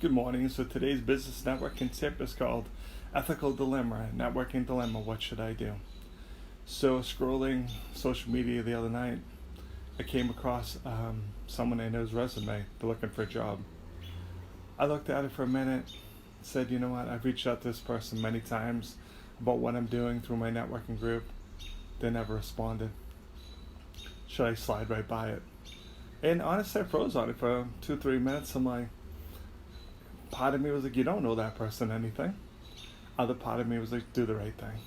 Good morning. So today's business networking tip is called Ethical Dilemma, Networking Dilemma. What should I do? So scrolling social media the other night, I came across someone I know's resume. They're looking for a job. I looked at it for a minute, said, you know what, I've reached out to this person many times about what I'm doing through my networking group. They never responded. Should I slide right by it? And honestly, I froze on it for 2-3 minutes. I'm like, part of me was like, you don't know that person anything. Other part of me was like, do the right thing.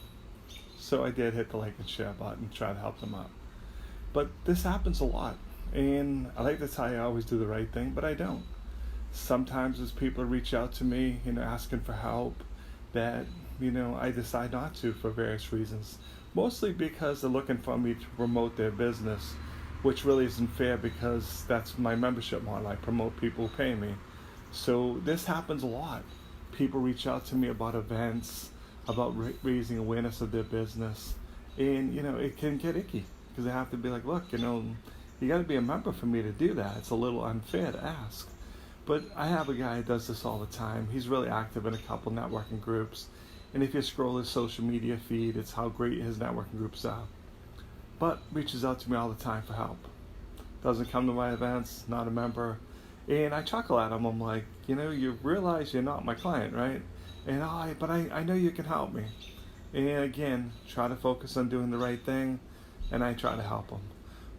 So I did hit the like and share button, try to help them out. But this happens a lot. And I like to tell you I always do the right thing, but I don't. Sometimes as people reach out to me, asking for help, that, I decide not to for various reasons. Mostly because they're looking for me to promote their business, which really isn't fair because that's my membership model. I promote people who pay me. So this happens a lot. People reach out to me about events, about raising awareness of their business. And, it can get icky because they have to be like, look, you got to be a member for me to do that. It's a little unfair to ask. But I have a guy who does this all the time. He's really active in a couple networking groups. And if you scroll his social media feed, it's how great his networking groups are. But reaches out to me all the time for help. Doesn't come to my events, not a member. And I chuckle at him. I'm like, you realize you're not my client, right? And but I know you can help me. And again, try to focus on doing the right thing, and I try to help him.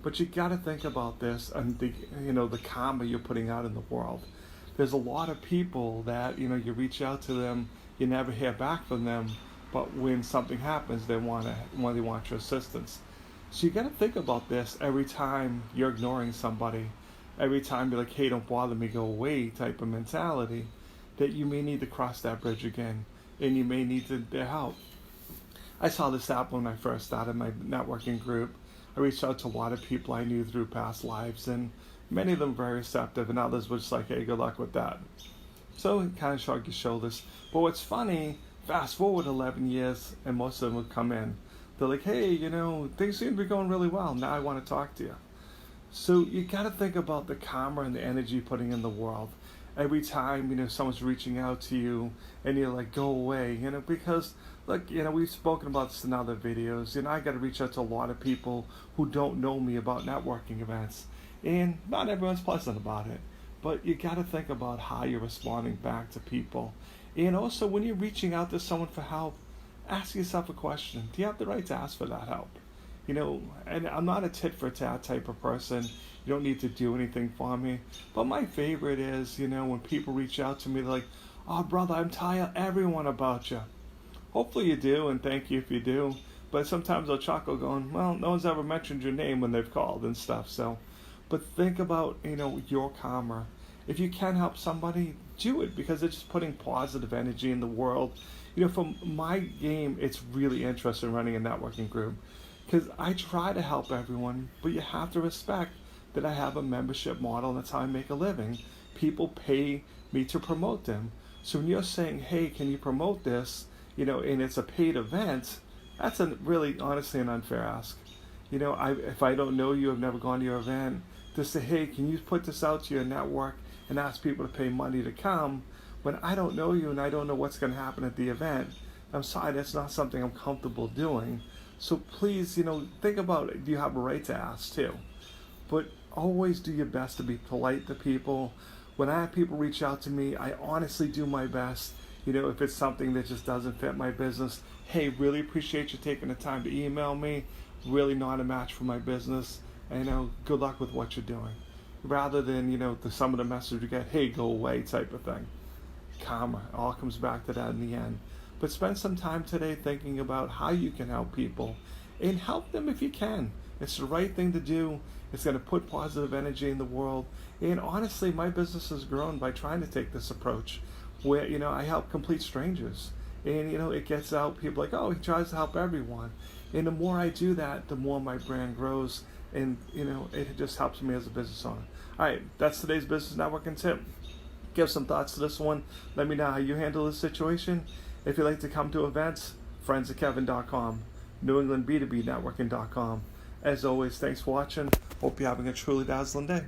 But you got to think about this and the karma you're putting out in the world. There's a lot of people that you reach out to them, you never hear back from them, but when something happens, they want your assistance. So you got to think about this every time you're ignoring somebody. Every time you're like, hey, don't bother me, go away type of mentality, that you may need to cross that bridge again, and you may need their help. I saw this happen when I first started my networking group. I reached out to a lot of people I knew through past lives, and many of them very receptive, and others were just like, hey, good luck with that. So it kind of shrugged your shoulders. But what's funny, fast forward 11 years, and most of them would come in. They're like, hey, things seem to be going really well. Now I want to talk to you. So you got to think about the karma and the energy you're putting in the world. Every time, someone's reaching out to you and you're like, go away, because, look, we've spoken about this in other videos. I got to reach out to a lot of people who don't know me about networking events. And not everyone's pleasant about it. But you got to think about how you're responding back to people. And also, when you're reaching out to someone for help, ask yourself a question. Do you have the right to ask for that help? And I'm not a tit-for-tat type of person. You don't need to do anything for me. But my favorite is, when people reach out to me, they're like, oh, brother, I'm telling everyone about you. Hopefully you do, and thank you if you do. But sometimes I'll chuckle going, well, no one's ever mentioned your name when they've called and stuff. So, but think about, your karma. If you can help somebody, do it, because it's just putting positive energy in the world. From my game, it's really interesting running a networking group. Because I try to help everyone, but you have to respect that I have a membership model and that's how I make a living. People pay me to promote them. So when you're saying, hey, can you promote this, and it's a paid event, that's really honestly an unfair ask. If I don't know you, I've never gone to your event, to say, hey, can you put this out to your network and ask people to pay money to come, when I don't know you and I don't know what's going to happen at the event, I'm sorry, that's not something I'm comfortable doing. So please, think about it. Do you have a right to ask too? But always do your best to be polite to people. When I have people reach out to me, I honestly do my best. If it's something that just doesn't fit my business, hey, really appreciate you taking the time to email me. Really not a match for my business. And good luck with what you're doing. Rather than, some of the message you get, hey, go away type of thing. Karma, it all comes back to that in the end. But spend some time today thinking about how you can help people and help them if you can. It's the right thing to do. It's going to put positive energy in the world. And honestly, my business has grown by trying to take this approach where, I help complete strangers. And, it gets out. People are like, oh, he tries to help everyone. And the more I do that, the more my brand grows. And, it just helps me as a business owner. All right, that's today's business networking tip. Give some thoughts to this one. Let me know how you handle this situation. If you'd like to come to events, friendsofkevin.com, NewEnglandB2B networking.com. As always, thanks for watching. Hope you're having a truly dazzling day.